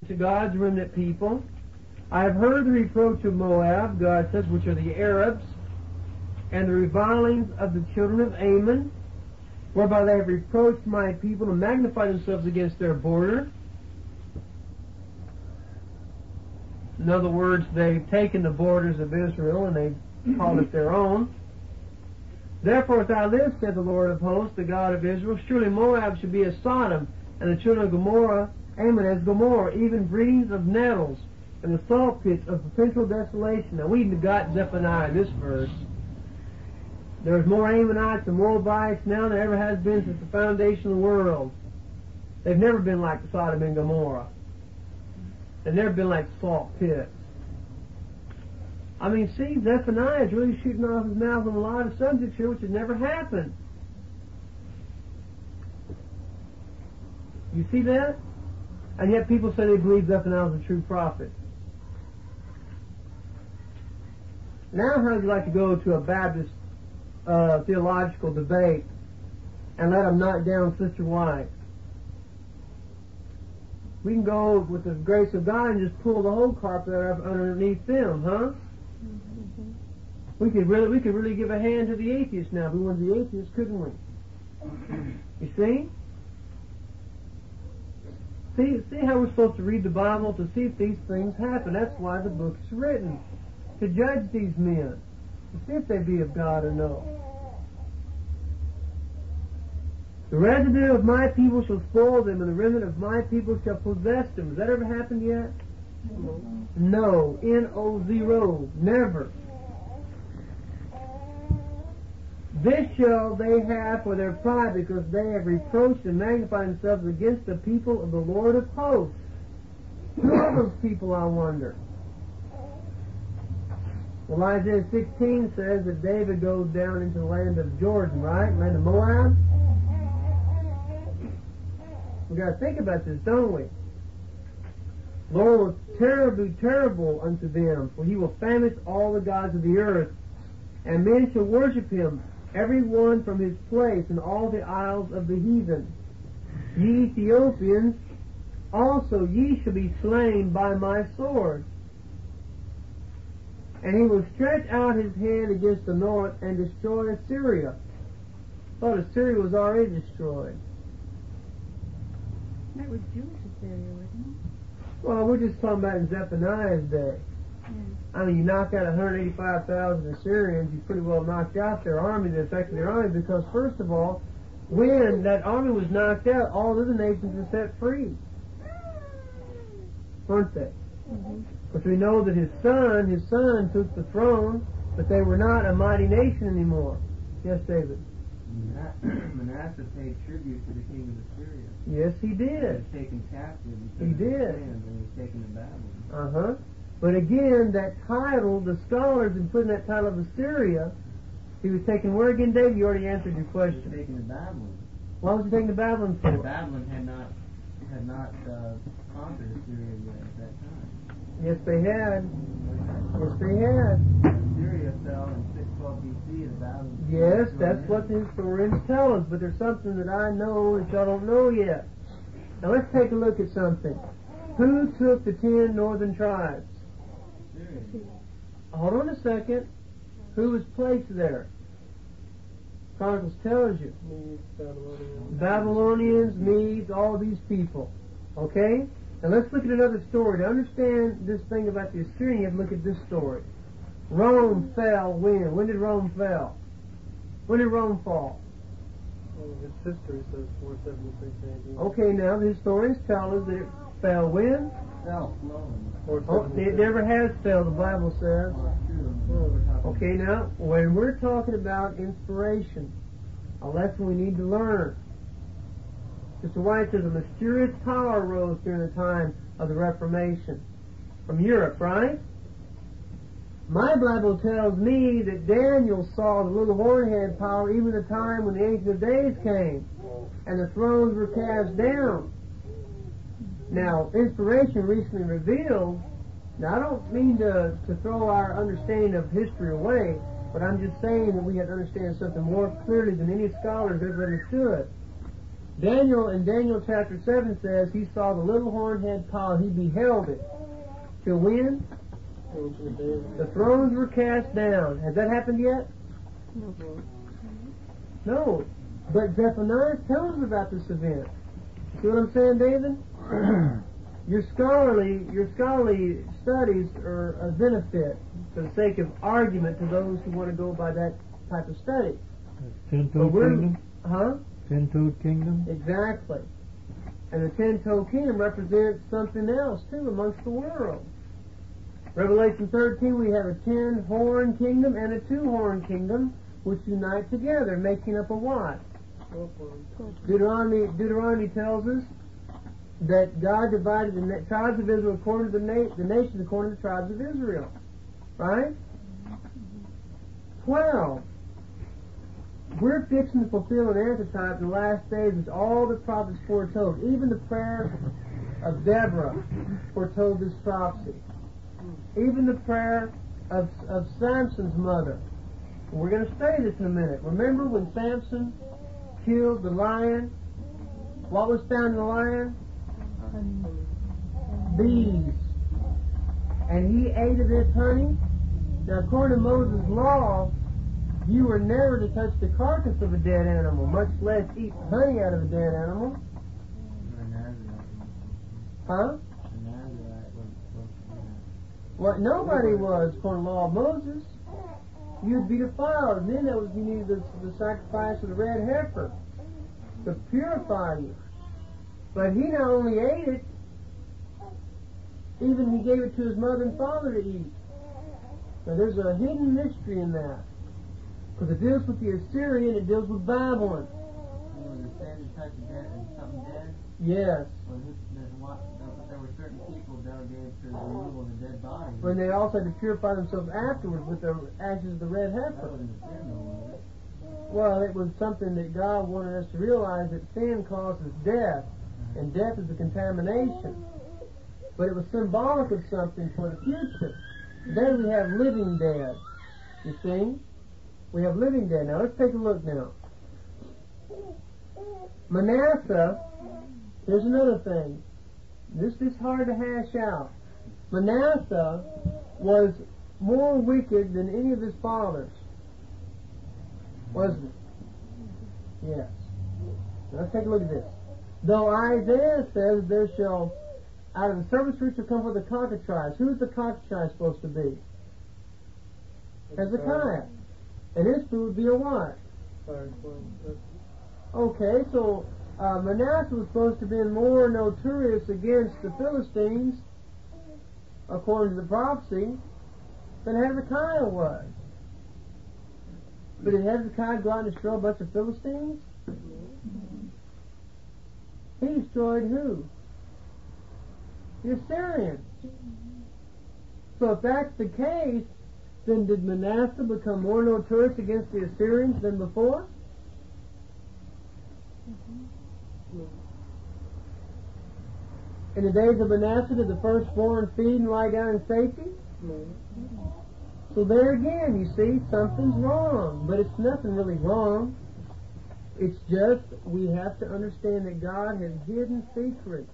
to God's remnant people. I have heard the reproach of Moab, God says, which are the Arabs, and the revilings of the children of Ammon, whereby they have reproached my people to magnify themselves against their border. In other words, they've taken the borders of Israel and they've called it their own. Therefore, as I live, said the Lord of hosts, the God of Israel, surely Moab shall be as Sodom, and the children of Gomorrah, Ammon as Gomorrah, even breedings of nettles, and the salt pits of perpetual desolation. Now, we've got Zephaniah in this verse. There's more Ammonites and Moabites now than there ever has been since the foundation of the world. They've never been like Sodom and Gomorrah. They've never been like salt pits. I mean, see, Zephaniah is really shooting off his mouth on a lot of subjects here which had never happened. You see that? And yet people say they believe Zephaniah is a true prophet. Now how would you like to go to a Baptist theological debate and let them knock down Sister White? We can go with the grace of God and just pull the whole carpet up underneath them, huh? Mm-hmm. We could really give a hand to the atheists now if we wanted the atheists, couldn't we? You see? See how we're supposed to read the Bible to see if these things happen. That's why the book's written. To judge these men. To see if they be of God or no. The residue of my people shall spoil them, and the remnant of my people shall possess them. Has that ever happened yet? No. N-O-0. Never. This shall they have for their pride, because they have reproached and magnified themselves against the people of the Lord of hosts. Who are those people, I wonder? Well, Isaiah 16 says that David goes down into the land of Jordan, right? Land of Moab. We've got to think about this, don't we? Lord will terribly terrible unto them, for he will famish all the gods of the earth, and men shall worship him, every one from his place, in all the isles of the heathen. Ye Ethiopians, also ye shall be slain by my sword. And he will stretch out his hand against the north and destroy Assyria. I thought Assyria was already destroyed. That was Jewish Assyria, wasn't it? Well, we're just talking about in Zephaniah's day. Yeah. I mean, you knock out 185,000 Assyrians, you pretty well knocked out their army, the effect of their army, because first of all, when that army was knocked out, all the other nations were set free. Weren't they? Mm-hmm. But we know that his son took the throne, but they were not a mighty nation anymore. Yes, David? Manasseh paid tribute to the king of Assyria. Yes, he did. He was taken captive. He did. And he was taken to Babylon. Uh-huh. But again, that title, the scholars in putting that title of Assyria, he was taken where again, David? You already answered your question. He was taken to Babylon. Why was he taken to Babylon for? Babylon had not conquered Assyria yet at that time. Yes, they had. Yes, they had. Assyria fell in 612 B.C. to Babylon. Yes, that's what the historians tell us, but there's something that I know that y'all don't know yet. Now let's take a look at something. Who took the 10 northern tribes? Assyria. Hold on a second. Who was placed there? Chronicles tells you. Babylonians, Medes, all these people. Okay? Now let's look at another story. To understand this thing about the Assyrians, you have to look at this story. Rome fell when? When did Rome fall? When did Rome fall? Well, its history says 476 AD. Okay, now the historians tell us that it fell when? Fell slowly. Oh, it never has fell, the Bible says. Okay, now, when we're talking about inspiration, a lesson we need to learn. Mr. White says a mysterious power rose during the time of the Reformation from Europe, right? My Bible tells me that Daniel saw the little horn-head power even the time when the Ancient of Days came and the thrones were cast down. Now, inspiration recently revealed, now I don't mean to throw our understanding of history away, but I'm just saying that we have to understand something more clearly than any scholars ever understood. Daniel in Daniel chapter 7 says he saw the little horned head pile. He beheld it. Till when? Ancient days. The thrones were cast down. Has that happened yet? No. But Zephaniah tells us about this event. See what I'm saying, David? Your scholarly studies are a benefit for the sake of argument to those who want to go by that type of study. Ten-toed kingdom? Huh? Ten-toed kingdom? Exactly. And the ten-toed kingdom represents something else, too, amongst the world. Revelation 13, we have a 10-horn kingdom and a 2-horn kingdom, which unite together, making up a what? Deuteronomy tells us that God divided the tribes of Israel according to the nations according to the tribes of Israel. Right? 12. We're fixing to fulfill an antitype in the last days which all the prophets foretold. Even the prayer of Deborah foretold this prophecy. Even the prayer of Samson's mother. We're going to study this in a minute. Remember when Samson killed the lion? What was found in the lion? Bees. And he ate of this honey. Now, according to Moses' law, you were never to touch the carcass of a dead animal, much less eat honey out of a dead animal. Huh? What? Nobody was, according to the law of Moses. You'd be defiled, and then you needed the sacrifice of the red heifer to purify you. But he not only ate it, even he gave it to his mother and father to eat. Now there's a hidden mystery in that. Because it deals with the Assyrian, it deals with Babylon. Yes. There were certain people delegated to the removal of the dead body. When they also had to purify themselves afterwards with the ashes of the red heifer. Well, it was something that God wanted us to realize that sin causes death, and death is a contamination. But it was symbolic of something for the future. Today we have living dead. You see? We have living dead. Now let's take a look now. Manasseh, here's another thing. This is hard to hash out. Manasseh was more wicked than any of his fathers. Wasn't it? Yes. Now let's take a look at this. Though Isaiah says there shall, out of the servant's root shall come forth the cockatrice. Who's the cockatrice supposed to be? Hezekiah. And his food would be a what? Okay, so Manasseh was supposed to be more notorious against the Philistines, according to the prophecy, than Hezekiah was. But did Hezekiah go out and destroy a bunch of Philistines? He destroyed who? The Assyrians. So if that's the case, then did Manasseh become more notorious against the Assyrians than before? In the days of Manasseh, did the firstborn feed and lie down in safety? So there again, you see, something's wrong. But it's nothing really wrong. It's just we have to understand that God has hidden secrets.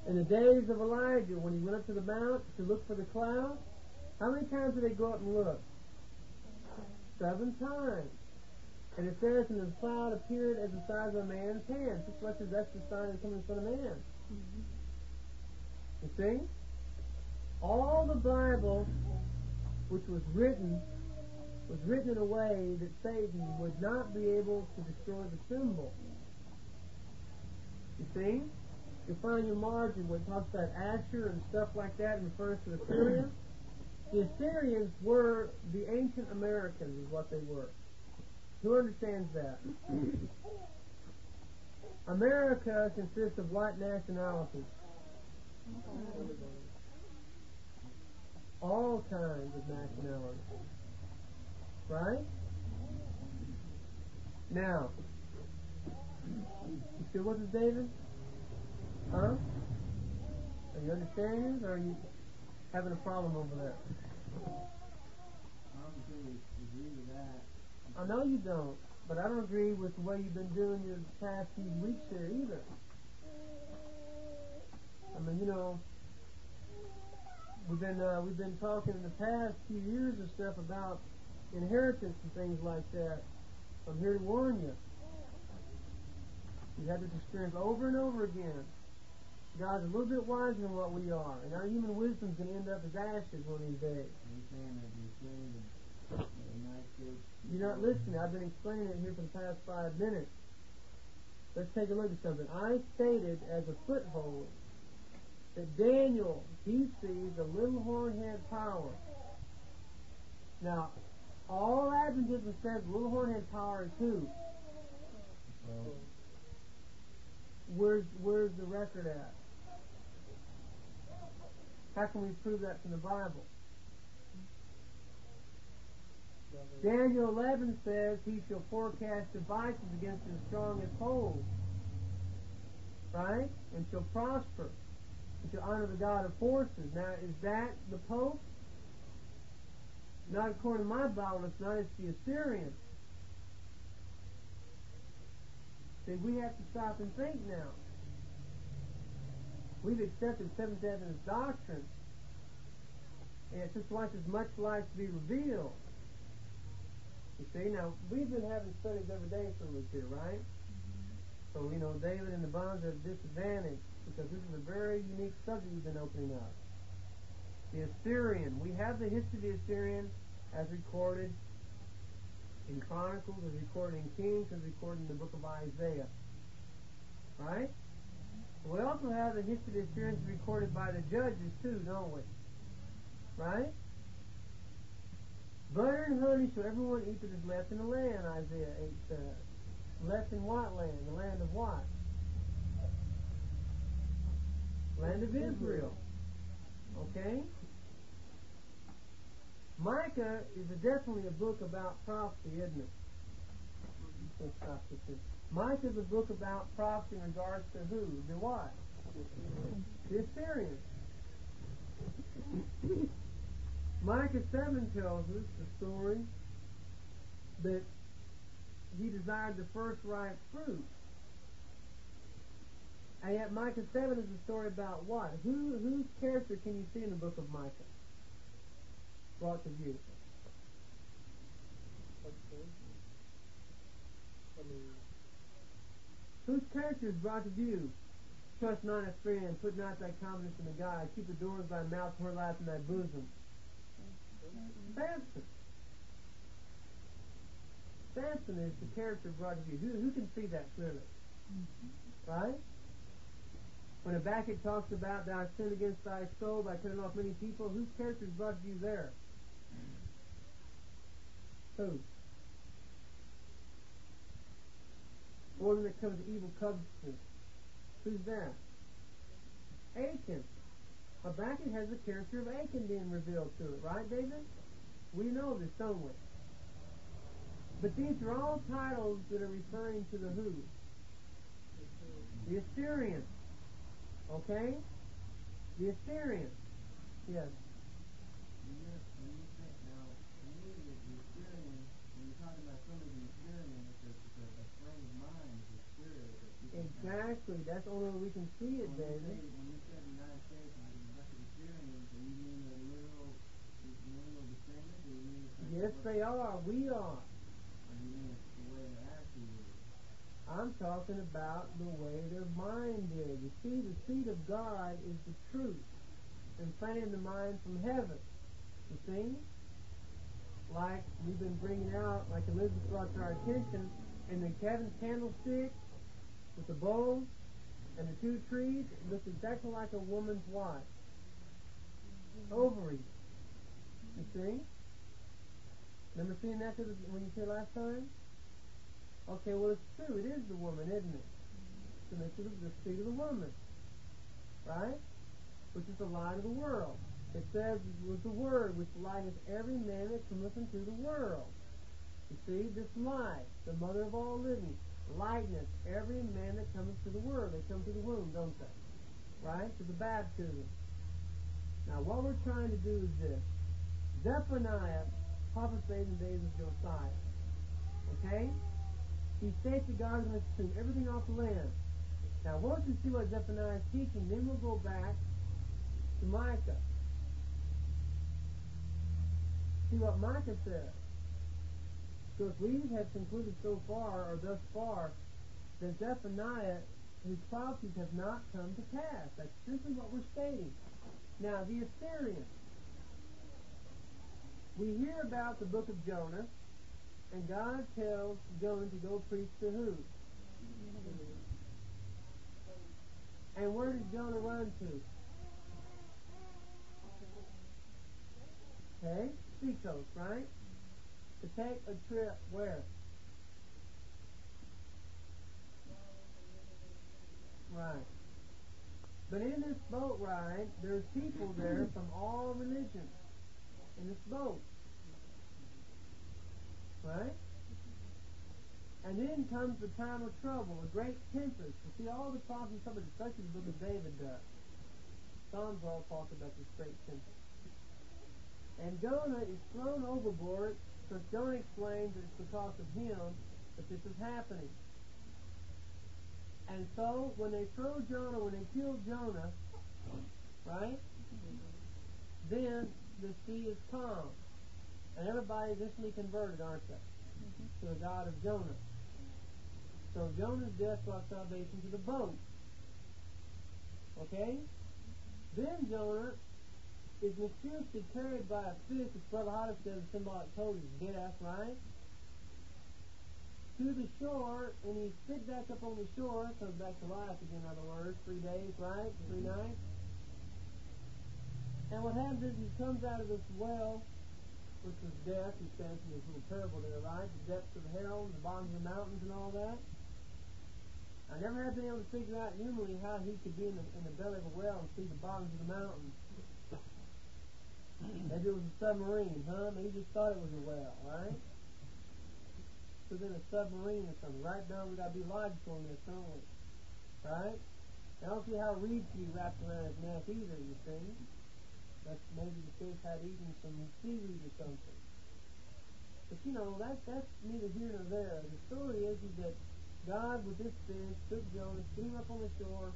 In the days of Elijah, when he went up to the mount to look for the cloud, how many times did they go up and look? 7 times. And it says, and the cloud appeared as the size of a man's hand. Just much as that's the sign of coming from a man. You see? All the Bible, which was written in a way that Satan would not be able to destroy the symbol. You see? You find your margin when it talks about Asher and stuff like that and refers to Assyria. The Assyrians were the ancient Americans, is what they were. Who understands that? America consists of what nationalities? All kinds of nationalities. Right? Now, you still with us, David? Huh? Are you understanding this, or are you having a problem over there? I don't really agree with that. I know you don't, But I don't agree with the way you've been doing your past few weeks here either. I mean, you know, we've been talking in the past few years and stuff about inheritance and things like that. I'm here to warn you. You've had this experience over and over again. God's a little bit wiser than what we are, and our human wisdom's going to end up as ashes one of these days. You're not listening. I've been explaining it here for the past 5 minutes. Let's take a look at something. I stated as a foothold that Daniel, he sees a little horn-head power. Now, all Adventism says little horn-head power is who? Where's the record at? How can we prove that from the Bible? Daniel 11 says he shall forecast devices against his strongest hold. Right? And shall prosper. And shall honor the God of forces. Now, is that the Pope? Not according to my Bible, it's not. It's the Assyrians. See, we have to stop and think now. We've accepted Seventh Adventist doctrine, and it's just like as much light to be revealed. You see, now, we've been having studies every day for a week here, right? So, you know, David and the bonds are at a disadvantage because this is a very unique subject we've been opening up. The Assyrian. We have the history of the Assyrian as recorded in Chronicles, as recorded in Kings, as recorded in the book of Isaiah. Right? We also have the history of the Assyrians recorded by the judges too, don't we? Right? Butter and honey shall everyone eat that is left in the land, Isaiah 8 says. Left in what land? The land of what? Land of Israel. Okay? Micah is definitely a book about prophecy, isn't it? Let's stop this here. Micah is a book about prophecy in regards to who? The what? The Assyrians. Micah 7 tells us the story that he desired the first ripe fruit. And yet Micah 7 is a story about what? Whose character can you see in the book of Micah? Brought to view. Whose character is brought to view? Trust not a friend, put not thy confidence in a guide, keep the doors of thy mouth, pour life in thy bosom. Samson. Samson is the character brought to view. Who can see that clearly? Right? When Habakkuk talks about thou hast sinned against thy soul by turning off many people, whose character is brought to view there? Who? One that comes to evil covetousness. Who's that? Achan. Habakkuk has the character of Achan being revealed to it, right, David? We know this, don't we? But these are all titles that are referring to the who? The Assyrians. Okay? The Assyrians. Yes. Now, immediately the Assyrian, when you're talking about somebody in the Assyrian, it's a frame of mind, it's a spirit. Exactly. That's the only way we can see it, David. When you said the United States and the rest of the Assyrians, do you mean the literal descendants, or you mean yes, they are. We are. Or do you mean it's the way their attitude is? I'm talking about the way their mind is. You see, the seed of God is the truth, implanted in the mind from heaven. You see? Like we've been bringing out, like Elizabeth brought to our attention, in the Kevin's candlestick, with the bowl and the two trees, it looks exactly like a woman's what? Ovaries. You see? Remember seeing that when you said last time? Okay, well it's true. It is the woman, isn't it? So it's the seed of the woman. Right? Which is the light of the world. It says it was the Word which lighteth every man that cometh into the world. You see, this light, the mother of all living, lighteneth every man that cometh to the world. They come to the womb, don't they? Right? To the baptism. Now what we're trying to do is this. Zephaniah prophesied in the days of Josiah. Okay? he states that God is going to consume everything off the land. Now, once we see what Zephaniah is teaching, then we'll go back to Micah. See what Micah says. So if we have concluded so far, or thus far, that Zephaniah, his prophecies have not come to pass. That's simply what we're stating. Now, the Assyrians. We hear about the book of Jonah, and God tells Jonah to go preach to who? And where does Jonah run to? Okay, seacoast, right? To take a trip where? Right. But in this boat ride, there's people there from all religions in this boat. Right? And then comes the time of trouble, a great tempest. You see, all the prophets, especially the book of David does. Psalms all talk about this great tempest. And Jonah is thrown overboard, because Jonah explains that it's because of him that this is happening. And so, when they throw Jonah, when they kill Jonah, right, then the sea is calm. And everybody's instantly converted, aren't they? To the God of Jonah. So Jonah's death brought salvation to the boat. Okay? Then Jonah is mysteriously carried by a fish, as Brother Hodges says, a symbolic told his death, right? To the shore, and he's spit back up on the shore, comes back to life again, in other words, 3 days, right? 3 nights. And what happens is he comes out of this well, which was death. He says in his little parable there, right? The depths of hell, the bottoms of the mountains and all that. I never have been able to figure out humanly how he could be in the belly of a well and see the bottoms of the mountains. Maybe it was a submarine, huh? Maybe he just thought it was a well, right? Could have been a submarine or something. Right now we got to be logical in this, don't we? Right? I don't see how reeds can be wrapped around his neck either, you see. That's maybe the fish had eaten some seaweed or something. But you know, that's neither here nor there. The story is that God, with this fish, took Jonah, threw him up on the shore,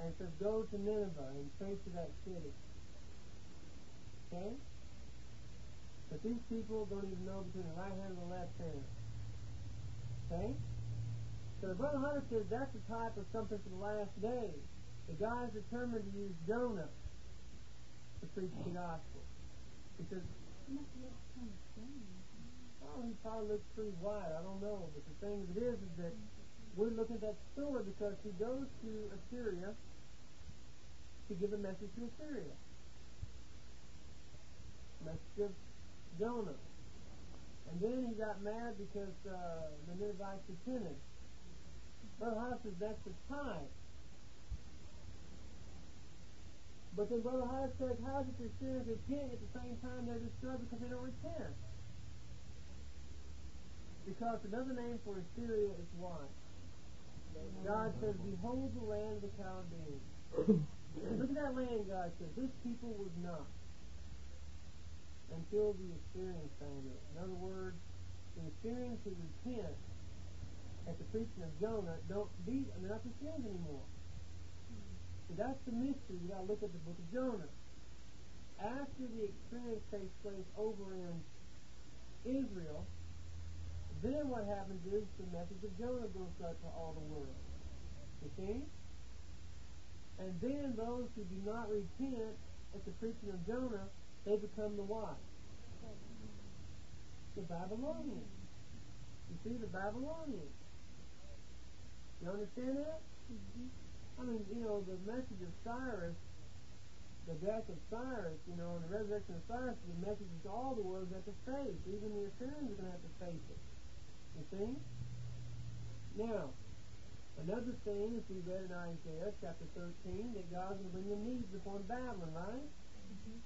and says, go to Nineveh and pray to that city. Okay? But these people don't even know between the right hand and the left hand. Okay? So Brother Hunter says that's a type of something for the last days. The guy's determined to use Jonah to preach the gospel. He says, oh, he probably looks pretty white. I don't know. But the thing of it is that we're looking at that story because he goes to Assyria to give a message to Assyria. Message of Jonah. And then he got mad because the Ninevites repented. Brother Hodge says that's the type. But then Brother Hodge says, how is it the Assyrians repent at the same time they're destroyed because they don't repent? Because another name for Assyria is what? God says, behold the land of the Chaldeans. Look at that land, God says. This people was not until the Assyrians found it. In other words, the Assyrians who repent at the preaching of Jonah they're not the Assyrians anymore. So that's the mystery. You got to look at the book of Jonah. After the experience takes place over in Israel, then what happens is the message of Jonah goes out to all the world. You see? And then those who do not repent at the preaching of Jonah, they become the what? The Babylonians. You see, the Babylonians. You understand that? Mm-hmm. I mean, you know, the message of Cyrus, the death of Cyrus, you know, and the resurrection of Cyrus is a message to all the world that to face. Even the Assyrians are going to have to face it. You see? Now, another thing, if we read in Isaiah chapter 13, that God's going to bring the Medes upon Babylon, right? Mm-hmm.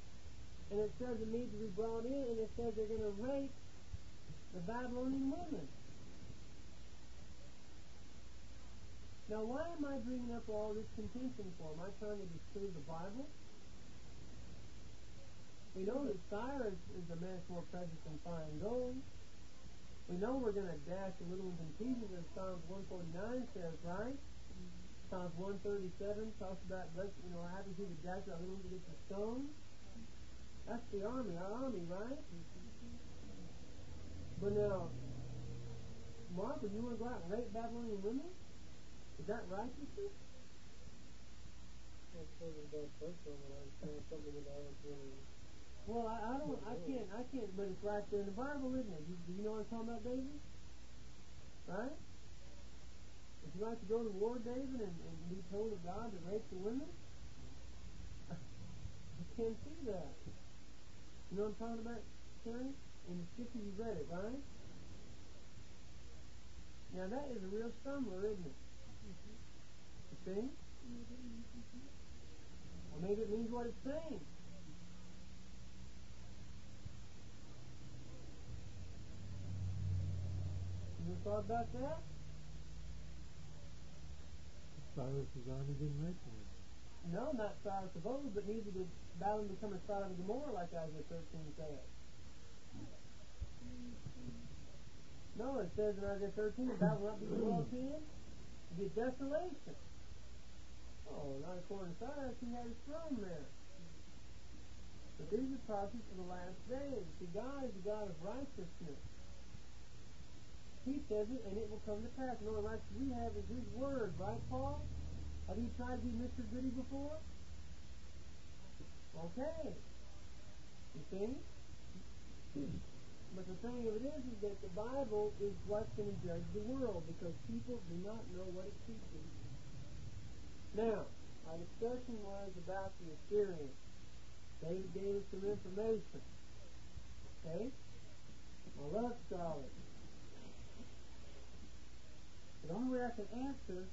And it says the Medes will be brought in, and it says they're going to rape the Babylonian women. Now, why am I bringing up all this contention for? Am I trying to disprove the Bible? We know that Cyrus is a man more precious than fine gold. We know we're going to dash the little ones in pieces, as Psalms 149 says, right? Psalms 137 talks about, what happens if you dash that little ones against the stone. That's the army, our army, right? But now, Mark, would you want to go out and rape Babylonian women? Is that righteousness? Well, something about personal, and I saw something that I was really... Well, I can't, but it's right there in the Bible, isn't it? Do you know what I'm talking about, David? Right? Would you like to go to war, David, and be told of God to rape the women? You can't see that. You know what I'm talking about, Terry? In the scripture you read it, right? Now that is a real stumbler, isn't it? You see? Or maybe it means what it's saying. You ever thought about that? Cyrus's army didn't rape them. No, not Cyrus of old, but neither did Babylon become a Sodom and Gomorrah like Isaiah 13 says. No, it says in Isaiah 13 that Babylon will not be dwelt in, to be a desolation. Oh, not according to Cyrus, he had his throne there. But these are prophecies for the last days. See, God is the God of righteousness. He says it, and it will come to pass. And all the righteousness we have is His Word, right, Paul? Have you tried to be Mr. Goody before? Okay. You see? But the thing of it is that the Bible is what's going to judge the world, because people do not know what it teaches. Now, our discussion was about the Assyrians. David gave us some information. Okay? I love scholars. The only way I can answer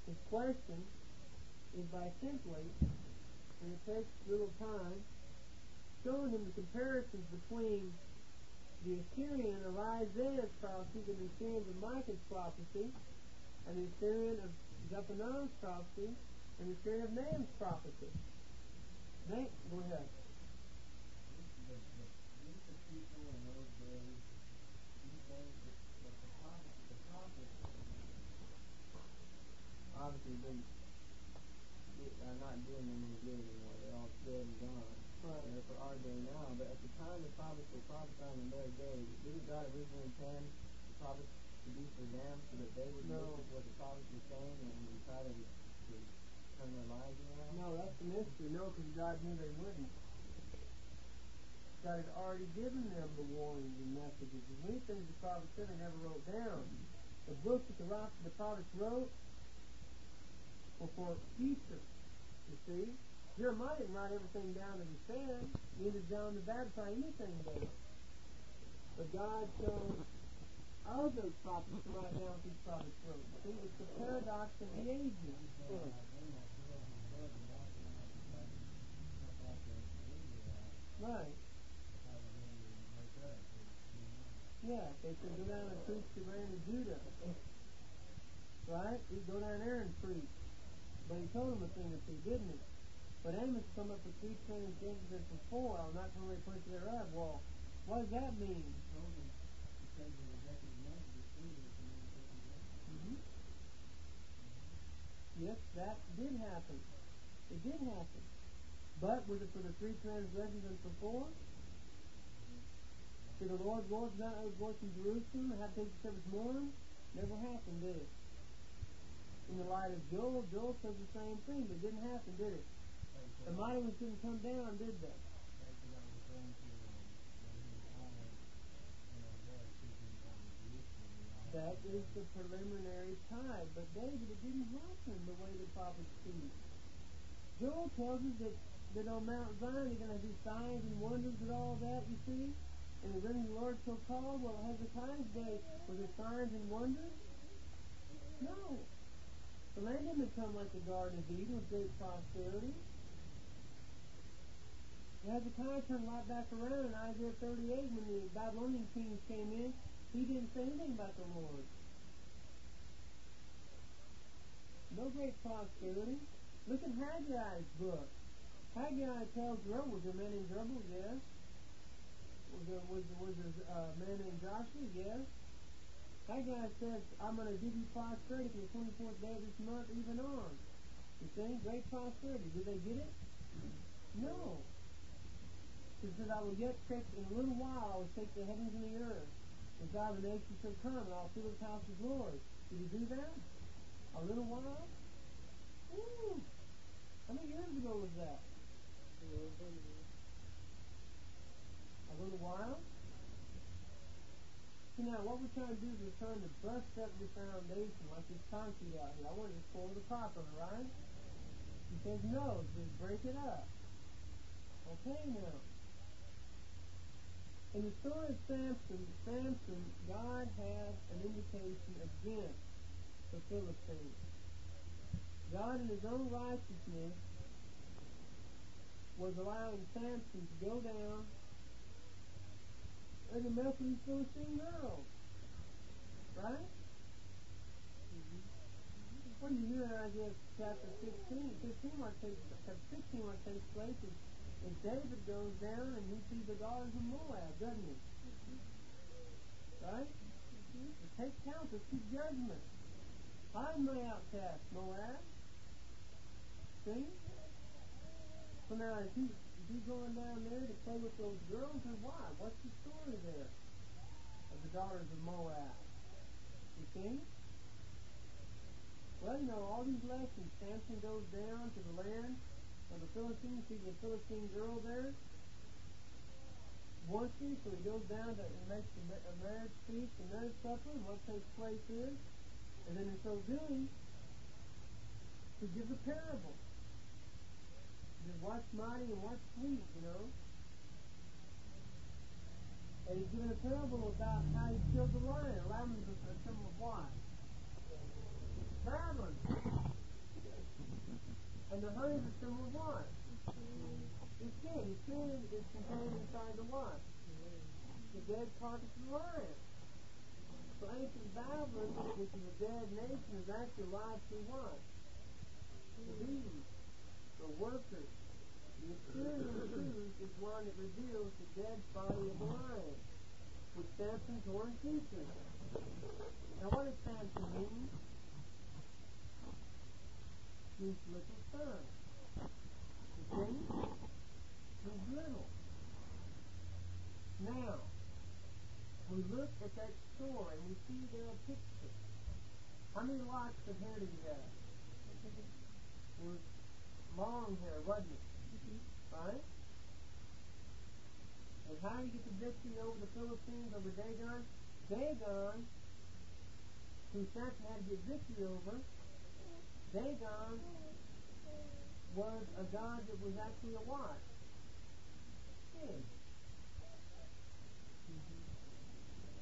his question is by simply, and it takes little time, showing him the comparisons between the Assyrian of Isaiah's prophecy, the Assyrian of Micah's prophecy, and the Assyrian of Zephaniah's prophecy, and the Assyrian of Nahum's prophecy. Nate, go ahead. Didn't the people in those days, these days, that the prophets obviously are not doing them any good anymore. They're all dead and gone. Right. They're for our day now. But at the time the prophets were prophesying in their day, didn't God originally intend the prophets to be for them so that they would listen to what the prophets were saying and try to turn their lives around? No, that's the mystery. No, because God knew they wouldn't. God had already given them the warnings and messages. And many things the prophets said they never wrote down. The books that the prophets wrote were for future. You see? Jeremiah didn't write everything down that he said. Neither John the Baptist write anything down. But God chose other prophets to write down what these prophets wrote. See, it's the paradox of the ages. Right. Yeah, they said go down and preach to the land of Judah. Right? He'd go down there and preach. But he told them a thing or two, didn't he? But Amos come up with 3 transgressions and for 4, I'll not turn away the place thereof. Well, what does that mean? Mm-hmm. Yes, that did happen. It did happen. But was it for the 3 transgressions and for 4? Did the Lord voice not out voice in Jerusalem and have to take the service mourn? Never happened, did it? In the light of Joel says the same thing, but it didn't happen, did it? The mighty ones didn't come down, did they? That is the preliminary tide, but David, it didn't happen the way the prophets teach. Joel tells us that on Mount Zion they're going to do signs and wonders and all that, you see? And the reign of the Lord so called. Well, Hezekiah's day, were there signs and wonders? No. The land didn't become like the Garden of Eden with great prosperity. Hezekiah turned right back around in Isaiah 38 when the Babylonian kings came in. He didn't say anything about the Lord. No great prosperity. Look at Haggai's book. Haggai tells Zerubbabel, was there men in Zerubbabel? Yes. Was there a man named Joshua? Yes. That guy says, I'm going to give you prosperity from the 24th day of this month, even on. You see? Great prosperity. Did they get it? No. He says, I will yet take, in a little while, I will take the heavens and the earth. And God of the nations shall come, and I'll fill his house with glory. Did he do that? A little while? Woo! How many years ago was that? A little while? See, now, what we're trying to do is we're trying to bust up the foundation like this concrete out here. I want to just pour the top on it, right? He says, no, just break it up. Okay, now. In the story of Samson, God had an invitation against the Philistines. God, in his own righteousness, was allowing Samson to go down and to mess with these Philistine girls. Right? What do you hear in Isaiah chapter 16? 16 what takes place is David goes down and he sees the daughters of Moab, doesn't he? Right? To take counsel, to keep judgment. I'm my outcast, Moab. See? So now, is he going down there to play with those girls, or what? What's the story there of the daughters of Moab? You see? Well, you know, all these lessons. Samson goes down to the land of the Philistines, sees a Philistine girl there. Wants to, so he goes down to and makes a marriage feast, a marriage supper, and what takes place is, and then in so doing, he gives a parable. He says, what's mighty and what's sweet, you know? And he's given a parable about how he killed the lion. A lion is a symbol of what? Babylon. And the honey is a symbol of what? Your sin. Your sin is contained inside the what? The dead carcass of the lion. So ancient Babylon, which is a dead nation, is actually alive through what? The bees, the workers. The Assyrian tooth is one that reveals the dead body of the lion, which Samson tore in pieces. Now what does Samson mean? It means little son. You see? He's little. Now, we look at that story and we see there a picture. How many locks of hair did he have? It was long hair, wasn't it? Right? And how did he get the victory over the Philistines, over Dagon? Dagon, who Samson had to get victory over, Dagon was a god that was actually a what? Pig.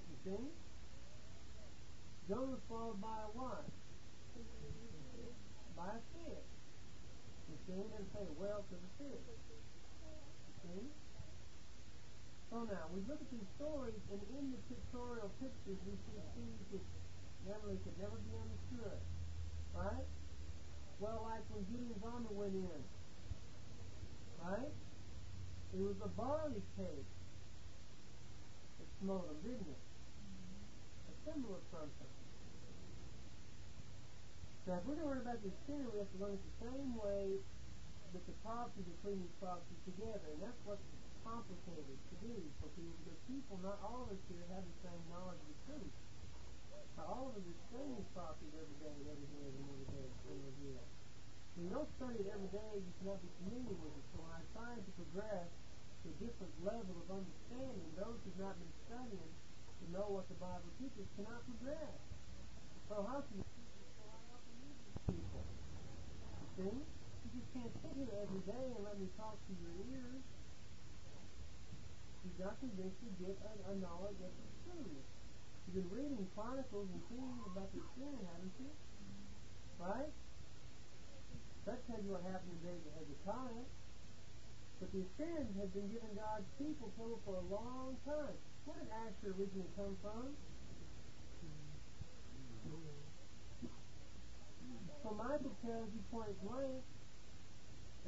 You see? Jonah was followed by a what? By a fish. You see? It doesn't say well to the fish. You see? So now, we look at these stories, and in the pictorial pictures, we see things that could never be understood. Right? Well, like when Gideon's army went in. Right? It was a barley cake that smote them, didn't it? A symbol of something. Now, if we're going to learn about this sin, we have to learn it the same way that the prophecies between these prophecies together. And that's what's complicated to do for people, because people, not all of us here, have the same knowledge of the truth. Now, all of us are studying these prophecies every day, and reveal. When you don't study it every day, you cannot be familiar with it. So when I try to progress to a different level of understanding, those who have not been studying to know what the Bible teaches cannot progress. So how can you people? See? You just can't sit here every day and let me talk to your ears. You've got to eventually get a knowledge of the truth. You've been reading Chronicles and Kings about the sin, haven't you? Right? That tells you what happened in the days of Hezekiah. But the Assyrians had been giving God's people trouble for a long time. Where did Asher originally come from? So Michael tells you point blank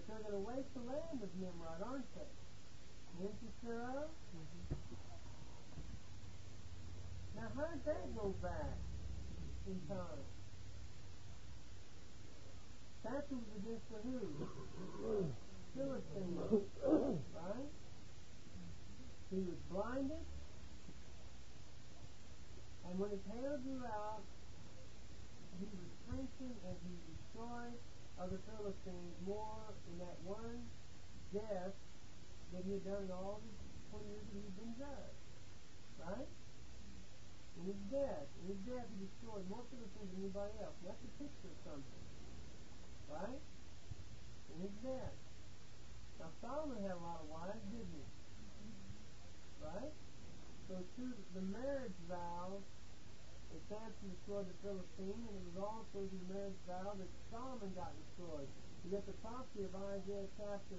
that they're going to waste the land of Nimrod, aren't they? Inches thereof? Now, how does that go back in time? Samson was against the who? Philistines, right? He was blinded, and when his hair grew out, he was strengthened and he destroyed other Philistines more in that one death than he had done in all the 20 years that he had been judged. Right? In his death, he destroyed more Philistines than anybody else. And that's a picture of something. Right? In his death. Now Solomon had a lot of wives, didn't he? Right? So through the marriage vow, that Samson destroyed the Philistine, and it was also through the marriage vow that Solomon got destroyed. You get the prophecy of Isaiah chapter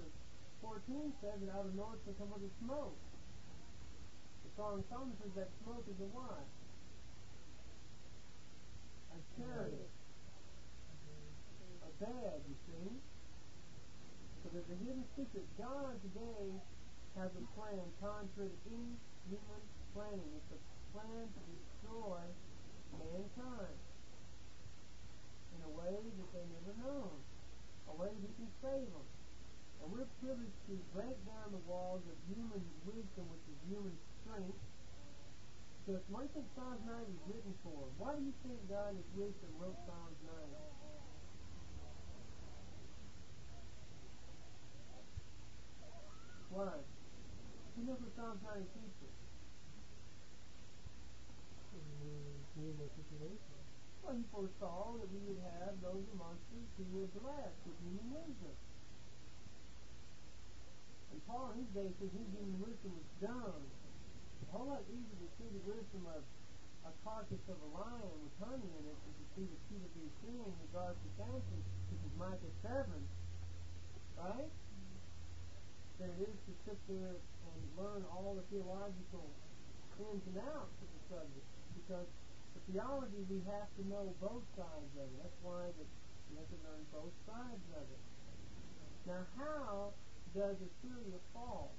14 says that out of the north shall come with a smoke. The song of Solomon says that smoke is a what? A chariot. A bed, you see. So there's a hidden secret. God today has a plan contrary to any human planning. It's a plan to destroy mankind in a way that they never known. A way that he can save them. And we're privileged to break down the walls of human wisdom, which is human strength. So what do you think Psalms 9 was written for? Why do you think God in his wisdom wrote Psalms 9? Why? Who knows what Psalms 9 teaches? Human situation. Well, he foresaw that we would have those amongst us who would bless with human wisdom. And Paul in his day says his human wisdom was dumb. A whole lot easier to see the wisdom of a carcass of a lion with honey in it than to see the seed of the Assyrian in regards to Samson, which is Micah 7. Right? Than it is to sit there and learn all the theological ins and outs of the subject. Because the theology, we have to know both sides of it. That's why we have to learn both sides of it. Now, how does Assyria fall?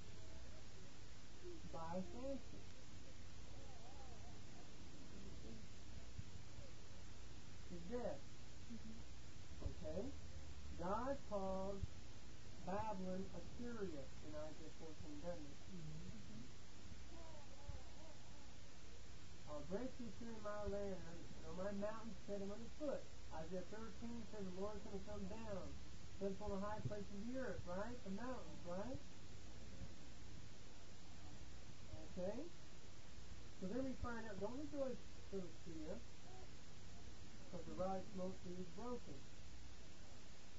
By Samson. His death. Okay? God calls Babylon Assyria in Isaiah 14, doesn't it? I'll break the Assyrian in my land, and on my mountains set him underfoot. Isaiah 13 says the Lord's going to come down. Set upon the high places of the earth, right? The mountains, right? Okay? So then we find out, don't rejoice, Philistia, because the rod smoke tree is broken.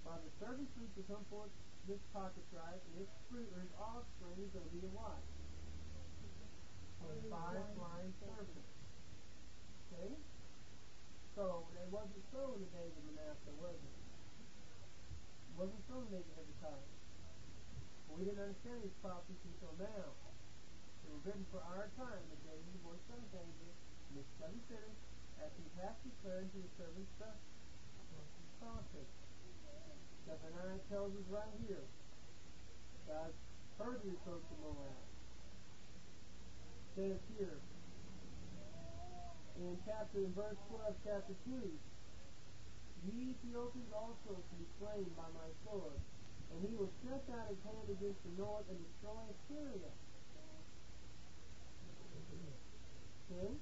By the servant fruit to come forth this cockatrice, and his fruit or his offspring is going to be a what? A fire-flying serpent. Okay? So, it wasn't so in the days of Manasseh, was it? It wasn't so in the days of Hezekiah. Well, we didn't understand these prophecies until now. They were written for our time, the days of the voice of the angel, in this 7 cities, as he hath declared to his servants the prophets. Zephaniah tells us right here, God heard the reproach of Moab. Says here, in verse 12, chapter 2, ye Ethiopians also shall be slain by my sword, and he will stretch out his hand against the north and destroy Assyria. Okay?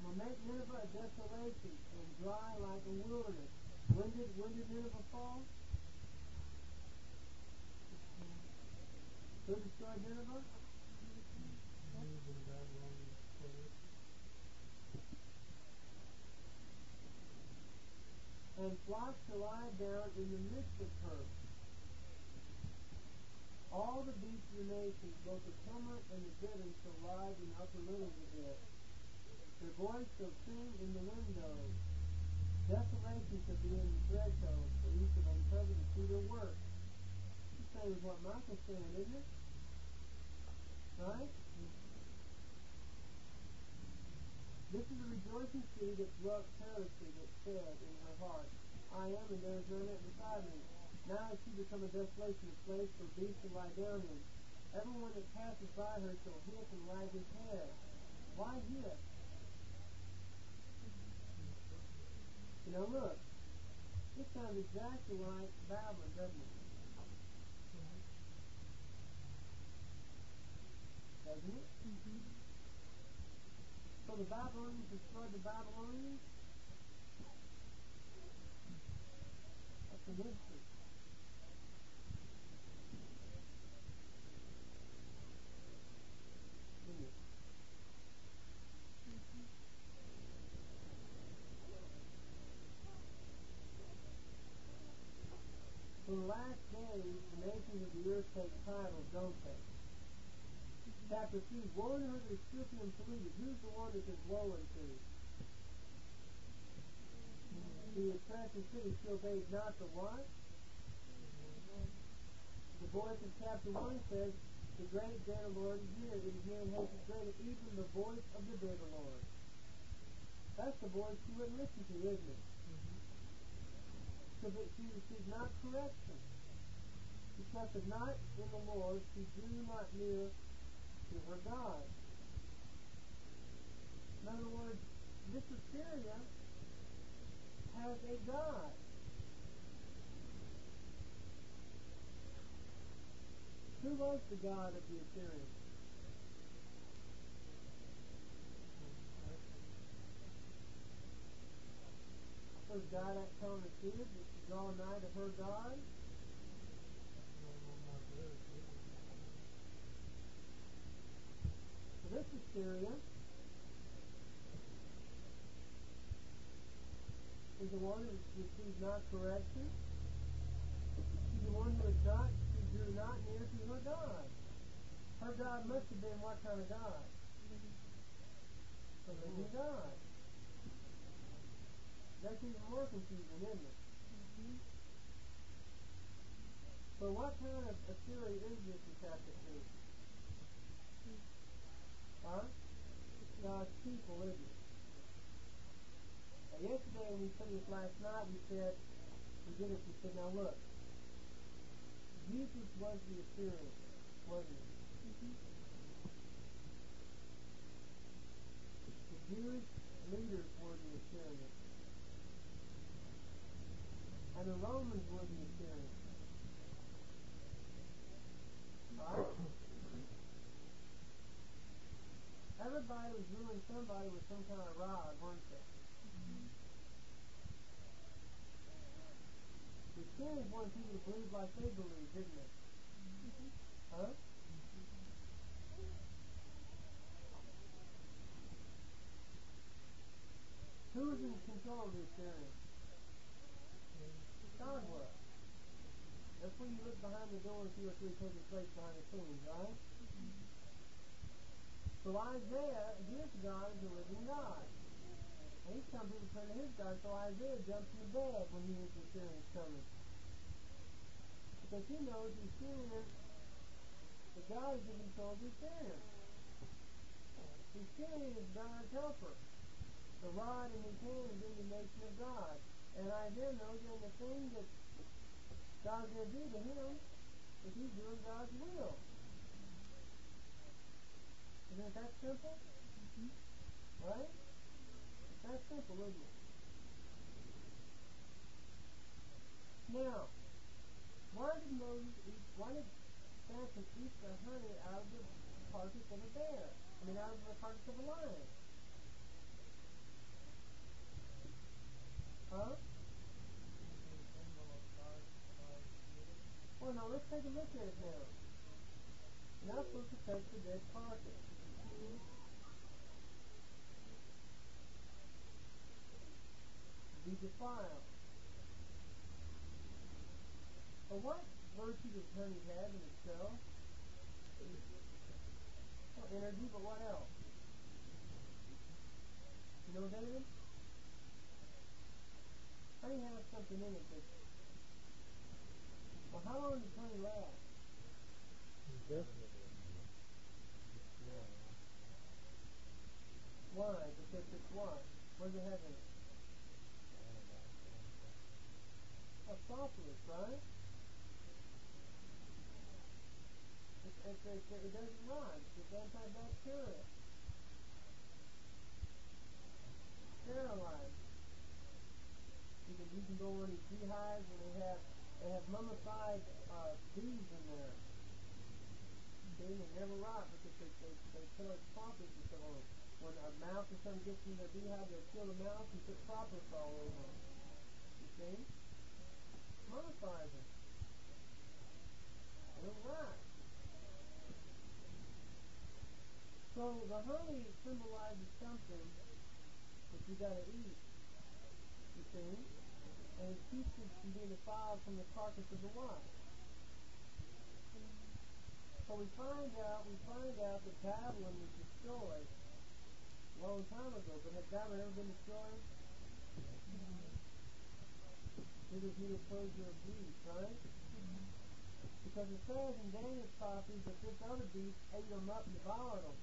Will make Nineveh a desolation and dry like a wilderness. When did Nineveh fall? Who destroyed Nineveh? And flocks shall lie down in the midst of her. All the beasts of the nations, both the cormorant and the bittern, shall rise in the upper rooms of it. Their voice shall sing in the windows. Desolation shall be in the threshold, for each of uncovered to see their work. The same as what Micah's saying, isn't it? Right? This is a rejoicing city that dwelt carelessly, that said in her heart, I am, and there is none beside me. Now is she become a desolation, a place for beasts to lie down in. Everyone that passes by her shall hiss and wag his head. Why hiss? You know, look. This sounds exactly like Babylon, doesn't it? Doesn't it? Mm-hmm. So the Babylonians destroyed the Babylonians? That's a mystery. Isn't it? In the last days, the nations of the earth take titles, don't they? Chapter 3, woe to her that is filthy and polluted. Who's the one that is woe unto? The attractive city still obeys not the what? The voice of chapter 1 says, the great day of the Lord is near. It is near and haste is greater, even the voice of the day of the Lord. That's the voice you wouldn't listen to, isn't it? Because she receives not correction. She trusted not in the Lord. She drew not near to her God. In other words, this Assyria has a God. Who was the God of the Assyrians? Was God at telling her that she draw nigh to her God? So this Assyria is the one who receives not correction. She's the one who drew not near to her God. Her God must have been what kind of God? The living God. That's even more confusing, isn't it? Mm-hmm. So what kind of Assyria is this in chapter 3? Huh? God's people, isn't it? Now yesterday when we studied this last night, we said, now look, Jesus was the Assyrian, wasn't he? Mm-hmm. The Jewish leaders were the Assyrians. And the Romans were the Assyrians. Alright? Everybody was ruling somebody with some kind of rod, weren't they? The Assyrians wanted people to believe like they believed, didn't they? Huh? Who was in control of the Assyrians? God was. That's when you look behind the door and see what's really taking place behind the scenes, right? So Isaiah, his God is a living God. And he's telling people to turn to his God, so Isaiah jumps in the bed when he hears the Assyrians coming. Because he knows the Assyrians, the God is in control of the Assyrians. The Assyrian is God's helper. The rod in his hand is indignation of God. And Isaiah knows that the thing that God's going to do to him is he's doing God's will. Isn't it that simple? Mm-hmm. Right? It's that simple, isn't it? Now, why did Samson eat the honey out of the carcass of a bear? Out of the carcass of a lion? Huh? Well, now let's take a look at it now. You're not supposed to touch the dead carcass. Be defiled. But what virtue does honey have in itself? Well, energy, but what else? You know, David? Honey has something in it that... Well, how long does honey last? Indefinitely. Why? Because it's what? What does it have in it? A softness, right? It's it doesn't rot. It's antibacterial. Sterilized. You can go on these beehives and they have mummified bees in there. They never rot because they kill it properly for so long. When a mouse or something gets in their beehive, they'll kill the mouse and put propers all over them. You see? Mummifies them. They don't rot. So the honey symbolizes something that you gotta eat. You see? And it keeps it from being defiled from the carcass of the wife. So we find out that Babylon was destroyed a long time ago, but has Babylon ever been destroyed? Neither he that Persia or Greece, right? Because it says in Daniel's prophecies that this other beast ate them up and devoured them.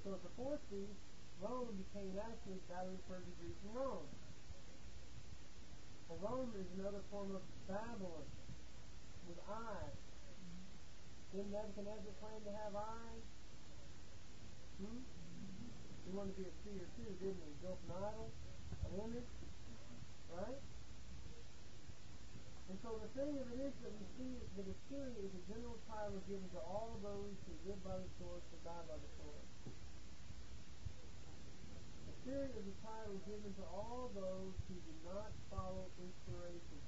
So at the fourth beast, Rome became actually Babylon, Persia, Greece, and Rome. And Rome is another form of Babylon with eyes. Didn't Nebuchadnezzar claim to have eyes? He wanted to be a seer too, didn't he? Built an idol, an image, right? And so the thing of it is that we see that Assyria is a general title given to all those who live by the sword and die by the sword. Assyria is a title given to all those who do not follow inspiration.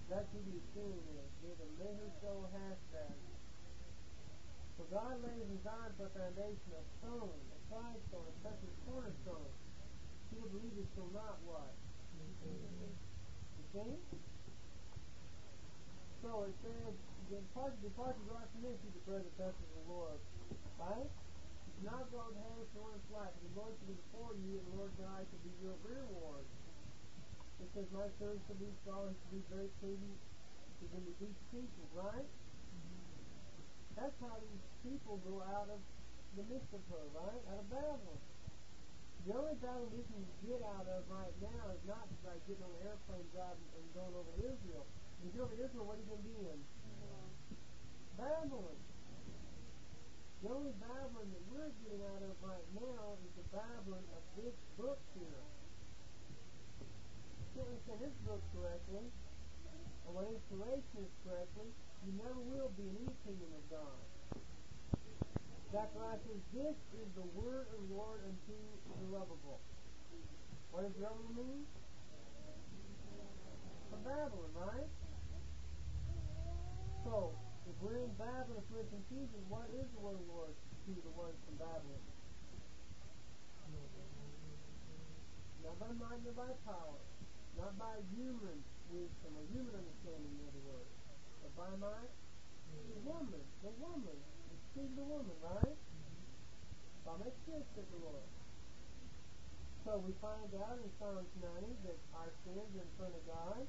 That's who the Assyrian is. They're the Meher-Shol hashtag. So God lays in Zion for a foundation of stone, a side stone, a precious cornerstone. He who believers shall not what? You see? So it says, the departure go out from this is the present presence of the Lord. Right? You should not go with hands to one's life. The Lord shall be before you, and the Lord's eye shall be your reward. It says, my servant shall be strong, he shall be very prudent, he's going to be deep teachers, right? That's how these people go out of the midst of her, right? Out of Babylon. The only Babylon we can get out of right now is not by getting on an airplane driving and going over to Israel. When you get over to Israel, what are you going to be in? Babylon. The only Babylon that we're getting out of right now is the Babylon of this book here. If you don't understand this book correctly, and what inspiration is correctly, you never will be in any kingdom of God. Zechariah says, this is the word of the Lord unto the lovable. What does lovable mean? From Babylon, right? So, if we're in Babylon, if we're in confusion, what is the word of the Lord to the ones from Babylon? Not by might nor by power, not by human wisdom or human understanding, in other words, but by might, the woman, the seed of the woman, right? By my spirit, said the Lord. So we find out in Psalms 90 that our sins are in front of God.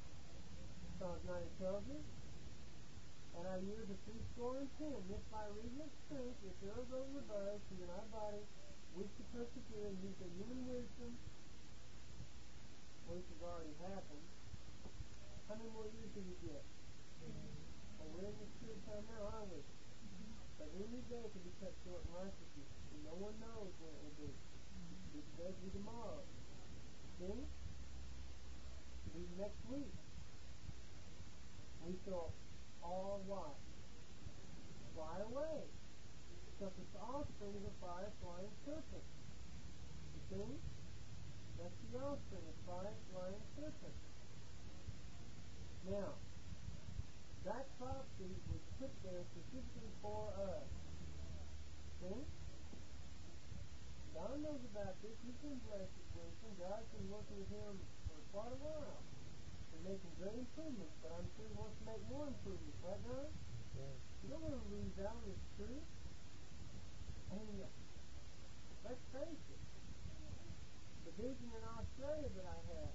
Psalms 90 tells us, and our years are 310. This by reason of strength, if there are those of us who in our body wish to persevere and use their human wisdom, which has already happened, how many more years do we get? Well, we're in the spirit time now, aren't we? But any day can be cut short in righteousness, and no one knows when it will be. It will be today, it will be tomorrow. See? It will be next week. We shall all what? Fly away. Because the offspring is a fire flying serpent. You see? That's the offspring, a fire flying serpent. Now, that prophecy was put there specifically for us. See? God knows about this. He's been blessed with wisdom. God's been working with him for quite a while and making great improvements, but I'm sure he wants to make more improvements, right, God? Yeah. You don't want to lose out on this truth. I mean, let's face it. The vision in Australia that I had,